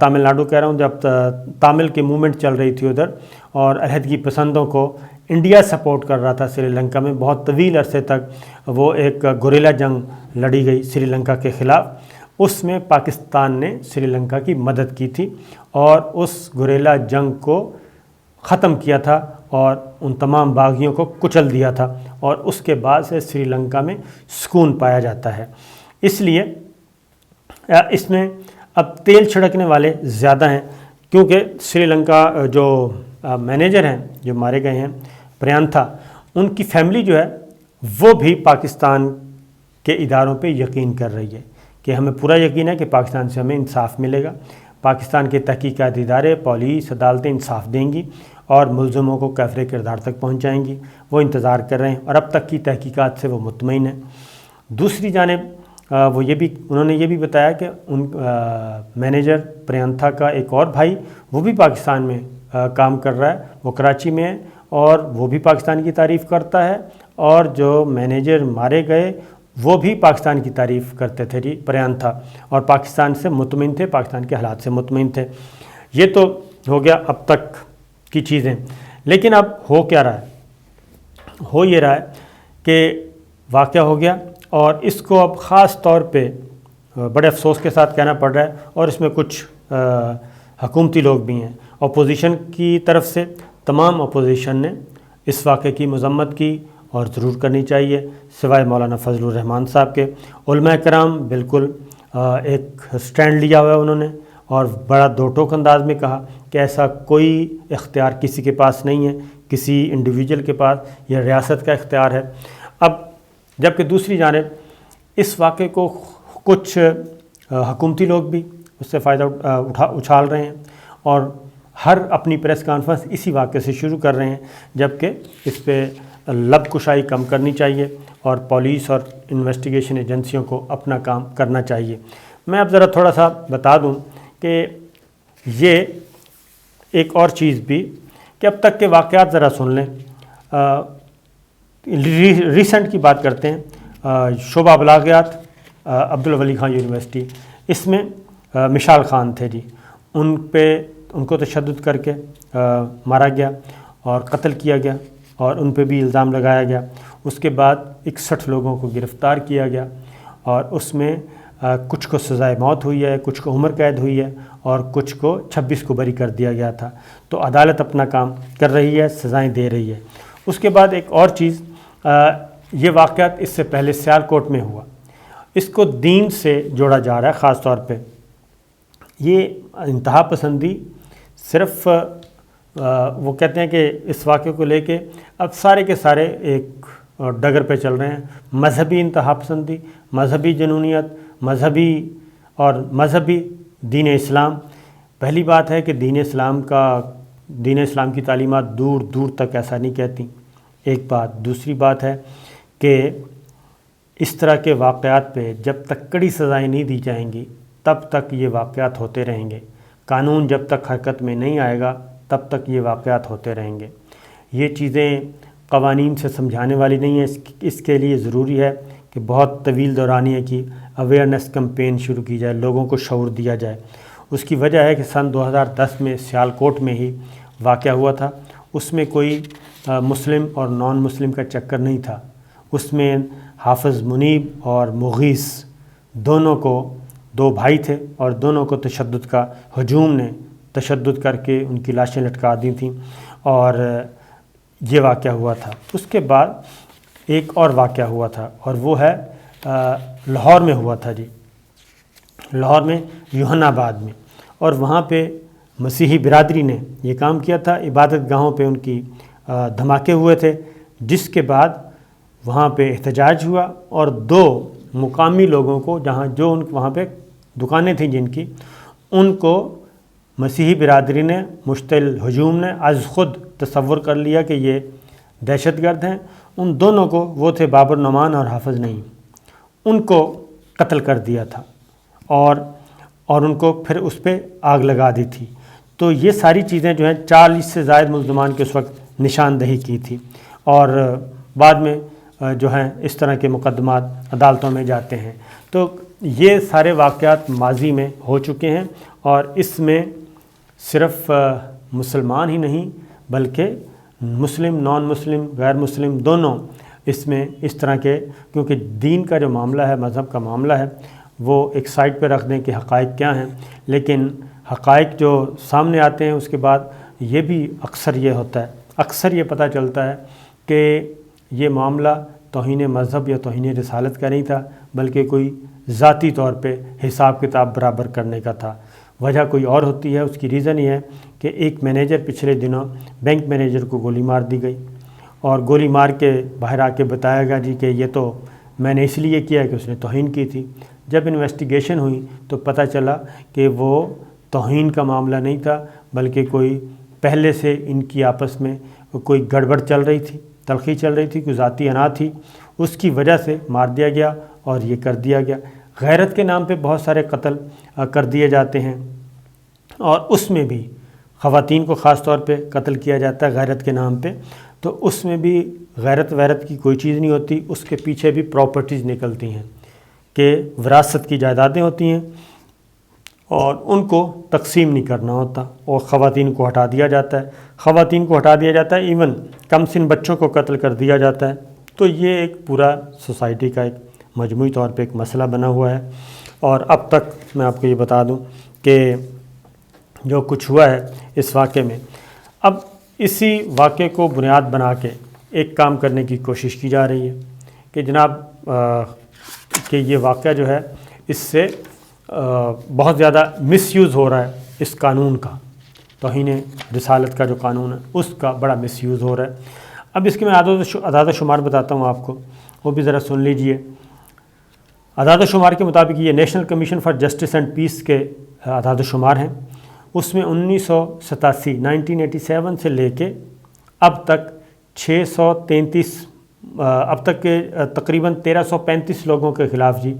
تامل ناڈو کہہ رہا ہوں، جب تامل کی موومنٹ چل رہی تھی ادھر اور علیحدگی پسندوں کو انڈیا سپورٹ کر رہا تھا سری لنکا میں، بہت طویل عرصے تک وہ ایک گوریلا جنگ لڑی گئی سری لنکا کے خلاف، اس میں پاکستان نے سری لنکا کی مدد کی تھی اور اس گوریلا جنگ کو ختم کیا تھا اور ان تمام باغیوں کو کچل دیا تھا، اور اس کے بعد سے سری لنکا میں سکون پایا جاتا ہے۔ اس لیے اس میں اب تیل چھڑکنے والے زیادہ ہیں، کیونکہ سری لنکا جو مینیجر ہیں جو مارے گئے ہیں پریانتھا، ان کی فیملی جو ہے وہ بھی پاکستان کے اداروں پہ یقین کر رہی ہے کہ ہمیں پورا یقین ہے کہ پاکستان سے ہمیں انصاف ملے گا، پاکستان کے تحقیقاتی ادارے، پولیس، عدالتیں انصاف دیں گی اور ملزموں کو کیفر کردار تک پہنچائیں گی۔ وہ انتظار کر رہے ہیں اور اب تک کی تحقیقات سے وہ مطمئن ہیں۔ دوسری جانب انہوں نے یہ بھی بتایا کہ ان مینیجر پریانتھا کا ایک اور بھائی وہ بھی پاکستان میں کام کر رہا ہے، وہ کراچی میں ہے اور وہ بھی پاکستان کی تعریف کرتا ہے، اور جو مینیجر مارے گئے وہ بھی پاکستان کی تعریف کرتے تھے جی پریانتھا، اور پاکستان سے مطمئن تھے، پاکستان کے حالات سے مطمئن تھے۔ یہ تو ہو گیا اب تک کی چیزیں، لیکن اب ہو کیا رہا ہے؟ ہو یہ رہا ہے کہ واقعہ ہو گیا اور اس کو اب خاص طور پہ بڑے افسوس کے ساتھ کہنا پڑ رہا ہے، اور اس میں کچھ حکومتی لوگ بھی ہیں۔ اپوزیشن کی طرف سے تمام اپوزیشن نے اس واقعے کی مذمت کی اور ضرور کرنی چاہیے، سوائے مولانا فضل الرحمان صاحب کے۔ علماء کرام بالکل ایک سٹینڈ لیا ہوا ہے انہوں نے، اور بڑا دو ٹوک انداز میں کہا کہ ایسا کوئی اختیار کسی کے پاس نہیں ہے، کسی انڈیویجول کے پاس، یہ ریاست کا اختیار ہے۔ اب جبکہ دوسری جانب اس واقعے کو کچھ حکومتی لوگ بھی اس سے فائدہ اچھال رہے ہیں اور ہر اپنی پریس کانفرنس اسی واقعے سے شروع کر رہے ہیں، جبکہ اس پہ لب کشائی کم کرنی چاہیے اور پولیس اور انویسٹیگیشن ایجنسیوں کو اپنا کام کرنا چاہیے۔ میں اب ذرا تھوڑا سا بتا دوں کہ یہ ایک اور چیز بھی کہ اب تک کے واقعات ذرا سن لیں۔ ریسنٹ کی بات کرتے ہیں، شعبہ بلاغیات عبدالولی خان یونیورسٹی، اس میں مشال خان تھے جی، ان کو تشدد کر کے مارا گیا اور قتل کیا گیا اور ان پہ بھی الزام لگایا گیا۔ اس کے بعد 61 لوگوں کو گرفتار کیا گیا اور اس میں کچھ کو سزائے موت ہوئی ہے، کچھ کو عمر قید ہوئی ہے اور کچھ کو 26 کو بری کر دیا گیا تھا۔ تو عدالت اپنا کام کر رہی ہے، سزائیں دے رہی ہے۔ اس کے بعد ایک اور چیز، یہ واقعات اس سے پہلے سیالکوٹ میں ہوا، اس کو دین سے جوڑا جا رہا ہے خاص طور پہ۔ یہ انتہا پسندی صرف وہ کہتے ہیں کہ اس واقعے کو لے کے اب سارے کے سارے ایک ڈگر پہ چل رہے ہیں، مذہبی انتہا پسندی، مذہبی جنونیت، مذہبی دین اسلام۔ پہلی بات ہے کہ دین اسلام کی تعلیمات دور دور تک ایسا نہیں کہتی، ایک بات۔ دوسری بات ہے کہ اس طرح کے واقعات پہ جب تک کڑی سزائیں نہیں دی جائیں گی تب تک یہ واقعات ہوتے رہیں گے، قانون جب تک حرکت میں نہیں آئے گا تب تک یہ واقعات ہوتے رہیں گے۔ یہ چیزیں قوانین سے سمجھانے والی نہیں ہیں، اس کے لیے ضروری ہے کہ بہت طویل دورانیہ کی اویئرنیس کمپین شروع کی جائے، لوگوں کو شعور دیا جائے۔ اس کی وجہ ہے کہ سن 2010 میں سیالکوٹ میں ہی واقعہ ہوا تھا، اس میں کوئی مسلم اور نان مسلم کا چکر نہیں تھا، اس میں حافظ منیب اور مغیث دونوں کو، دو بھائی تھے اور دونوں کو تشدد کا ہجوم نے تشدد کر کے ان کی لاشیں لٹکا دی تھیں اور یہ واقعہ ہوا تھا۔ اس کے بعد ایک اور واقعہ ہوا تھا اور وہ ہے لاہور میں ہوا تھا جی، لاہور میں یوحنا آباد میں، اور وہاں پہ مسیحی برادری نے یہ کام کیا تھا، عبادت گاہوں پہ ان کی دھماکے ہوئے تھے، جس کے بعد وہاں پہ احتجاج ہوا اور 2 مقامی لوگوں کو، وہاں پہ دکانیں تھیں جن کی، ان کو مسیحی برادری نے، مشتعل ہجوم نے از خود تصور کر لیا کہ یہ دہشت گرد ہیں۔ ان دونوں کو، وہ تھے بابر نعمان اور حافظ نعیم، ان کو قتل کر دیا تھا اور ان کو پھر اس پہ آگ لگا دی تھی۔ تو یہ ساری چیزیں جو ہیں 40 سے زائد ملزمان کے اس وقت نشاندہی کی تھی، اور بعد میں جو ہیں اس طرح کے مقدمات عدالتوں میں جاتے ہیں۔ تو یہ سارے واقعات ماضی میں ہو چکے ہیں اور اس میں صرف مسلمان ہی نہیں بلکہ مسلم، نان مسلم، غیر مسلم دونوں اس میں اس طرح کے، کیونکہ دین کا جو معاملہ ہے، مذہب کا معاملہ ہے، وہ ایک سائڈ پہ رکھ دیں کہ حقائق کیا ہیں، لیکن حقائق جو سامنے آتے ہیں اس کے بعد یہ بھی اکثر یہ ہوتا ہے، اکثر یہ پتہ چلتا ہے کہ یہ معاملہ توہین مذہب یا توہین رسالت کا نہیں تھا، بلکہ کوئی ذاتی طور پہ حساب کتاب برابر کرنے کا تھا۔ وجہ کوئی اور ہوتی ہے، اس کی ریزن یہ ہے کہ ایک مینیجر پچھلے دنوں بینک مینیجر کو گولی مار دی گئی، اور گولی مار کے باہر آ کے بتایا گیا جی کہ یہ تو میں نے اس لیے کیا کہ اس نے توہین کی تھی۔ جب انویسٹیگیشن ہوئی تو پتہ چلا کہ وہ توہین کا معاملہ نہیں تھا، بلکہ کوئی پہلے سے ان کی آپس میں کوئی گڑبڑ چل رہی تھی، تلخی چل رہی تھی، کوئی ذاتی انا تھی، اس کی وجہ سے مار دیا گیا اور یہ کر دیا گیا۔ غیرت کے نام پہ بہت سارے قتل کر دیے جاتے ہیں، اور اس میں بھی خواتین کو خاص طور پہ قتل کیا جاتا ہے غیرت کے نام پہ، تو اس میں بھی غیرت کی کوئی چیز نہیں ہوتی، اس کے پیچھے بھی پراپرٹیز نکلتی ہیں کہ وراثت کی جائیدادیں ہوتی ہیں اور ان کو تقسیم نہیں کرنا ہوتا، اور خواتین کو ہٹا دیا جاتا ہے، خواتین کو ہٹا دیا جاتا ہے، ایون کم سن بچوں کو قتل کر دیا جاتا ہے۔ تو یہ ایک پورا سوسائٹی کا ایک مجموعی طور پہ ایک مسئلہ بنا ہوا ہے، اور اب تک میں آپ کو یہ بتا دوں کہ جو کچھ ہوا ہے اس واقعے میں، اب اسی واقعے کو بنیاد بنا کے ایک کام کرنے کی کوشش کی جا رہی ہے کہ جناب کہ یہ واقعہ جو ہے اس سے بہت زیادہ مس یوز ہو رہا ہے، اس قانون کا، توہین رسالت کا جو قانون ہے اس کا بڑا مس یوز ہو رہا ہے۔ اب اس کے میں اعداد و شمار بتاتا ہوں آپ کو، وہ بھی ذرا سن لیجئے۔ اعداد و شمار کے مطابق یہ national commission for justice and peace کے اعداد و شمار ہیں، اس میں 1987 سے لے کے اب تک 633 اب تک کے تقریباً 1335 لوگوں کے خلاف جی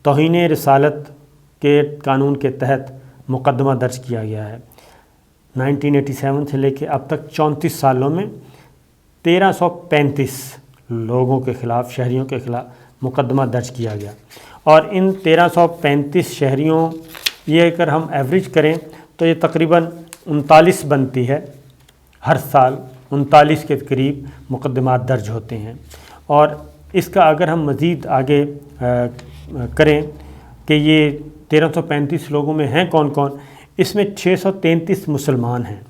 توہین رسالت کے قانون کے تحت مقدمہ درج کیا گیا ہے۔ 1987 سے لے کے اب تک 34 سالوں میں 1335 لوگوں کے خلاف، شہریوں کے خلاف مقدمہ درج کیا گیا، اور ان 1335 شہریوں، یہ اگر ہم ایوریج کریں تو یہ تقریباً 39 بنتی ہے، ہر سال 39 کے قریب مقدمات درج ہوتے ہیں۔ اور اس کا اگر ہم مزید آگے کریں کہ یہ 1335 لوگوں میں ہیں کون کون، اس میں 633 مسلمان ہیں،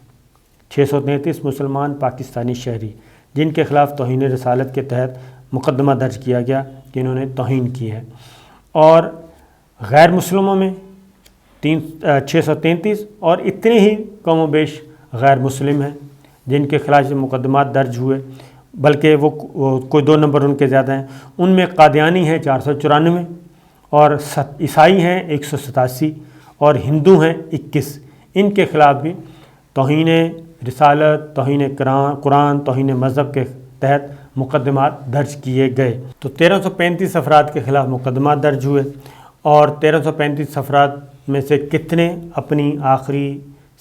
633 مسلمان پاکستانی شہری جن کے خلاف توہین رسالت کے تحت مقدمہ درج کیا گیا کہ انہوں نے توہین کی ہے، اور غیر مسلموں میں 633، اور اتنے ہی کم و بیش غیر مسلم ہیں جن کے خلاف مقدمات درج ہوئے، بلکہ وہ کوئی 2 نمبر ان کے زیادہ ہیں۔ ان میں قادیانی ہیں 494، اور عیسائی ہیں 187، اور ہندو ہیں 21۔ ان کے خلاف بھی توہین رسالت، توہین قرآن، توہین مذہب کے تحت مقدمات درج کیے گئے۔ تو 1335 افراد کے خلاف مقدمات درج ہوئے، اور 1335 افراد میں سے کتنے اپنی آخری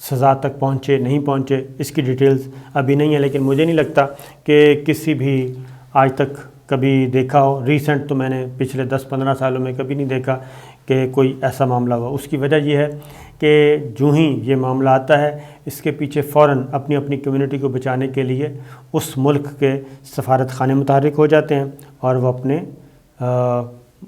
سزا تک پہنچے نہیں پہنچے اس کی ڈیٹیلز ابھی نہیں ہے، لیکن مجھے نہیں لگتا کہ کسی بھی آج تک کبھی دیکھا ہو، ریسنٹ تو میں نے پچھلے 10-15 سالوں میں کبھی نہیں دیکھا کہ کوئی ایسا معاملہ ہوا۔ اس کی وجہ یہ ہے کہ جو ہی یہ معاملہ آتا ہے اس کے پیچھے فوراً اپنی اپنی کمیونٹی کو بچانے کے لیے اس ملک کے سفارت خانے متحرک ہو جاتے ہیں، اور وہ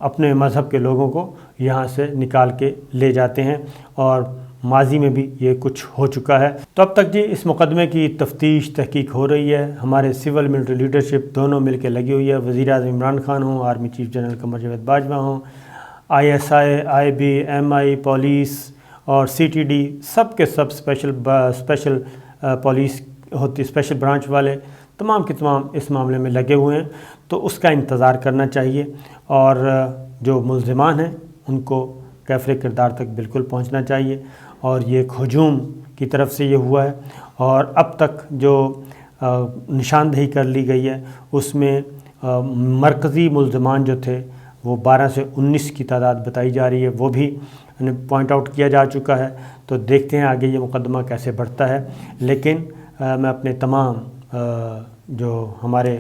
اپنے مذہب کے لوگوں کو یہاں سے نکال کے لے جاتے ہیں، اور ماضی میں بھی یہ کچھ ہو چکا ہے۔ تو اب تک جی اس مقدمے کی تفتیش تحقیق ہو رہی ہے، ہمارے سول ملٹری لیڈرشپ دونوں مل کے لگی ہوئی ہے، وزیر اعظم عمران خان ہوں، army chief general Qamar Javed Bajwa ہوں، ISI، IB، MI، پولیس اور CTD، سب کے سب اسپیشل پولیس ہوتی، اسپیشل برانچ والے تمام کے تمام اس معاملے میں لگے ہوئے ہیں۔ تو اس کا انتظار کرنا چاہیے، اور جو ملزمان ہیں ان کو کیفر کردار تک بالکل پہنچنا چاہیے، اور یہ ایک ہجوم کی طرف سے یہ ہوا ہے، اور اب تک جو نشاندہی کر لی گئی ہے اس میں مرکزی ملزمان جو تھے وہ 12 سے 19 کی تعداد بتائی جا رہی ہے، وہ بھی پوائنٹ آؤٹ کیا جا چکا ہے۔ تو دیکھتے ہیں آگے یہ مقدمہ کیسے بڑھتا ہے، لیکن میں اپنے تمام جو ہمارے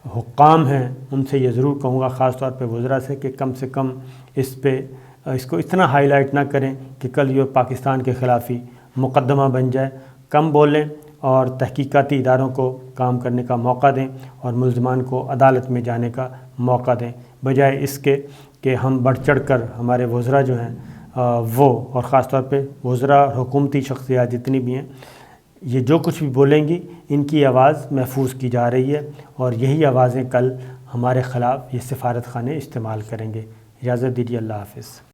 حکام ہیں ان سے یہ ضرور کہوں گا، خاص طور پہ وزراء سے، کہ کم اس پہ اس کو اتنا ہائی لائٹ نہ کریں کہ کل یہ پاکستان کے خلاف ہی مقدمہ بن جائے. کم بولیں اور تحقیقاتی اداروں کو کام کرنے کا موقع دیں اور ملزمان کو عدالت میں جانے کا موقع دیں، بجائے اس کے کہ ہم بڑھ چڑھ کر ہمارے وزراء جو ہیں وہ، اور خاص طور پہ وزراء اور حکومتی شخصیات جتنی بھی ہیں، یہ جو کچھ بھی بولیں گی ان کی آواز محفوظ کی جا رہی ہے، اور یہی آوازیں کل ہمارے خلاف یہ سفارت خانے استعمال کریں گے. اجازت دیجیے، اللہ حافظ.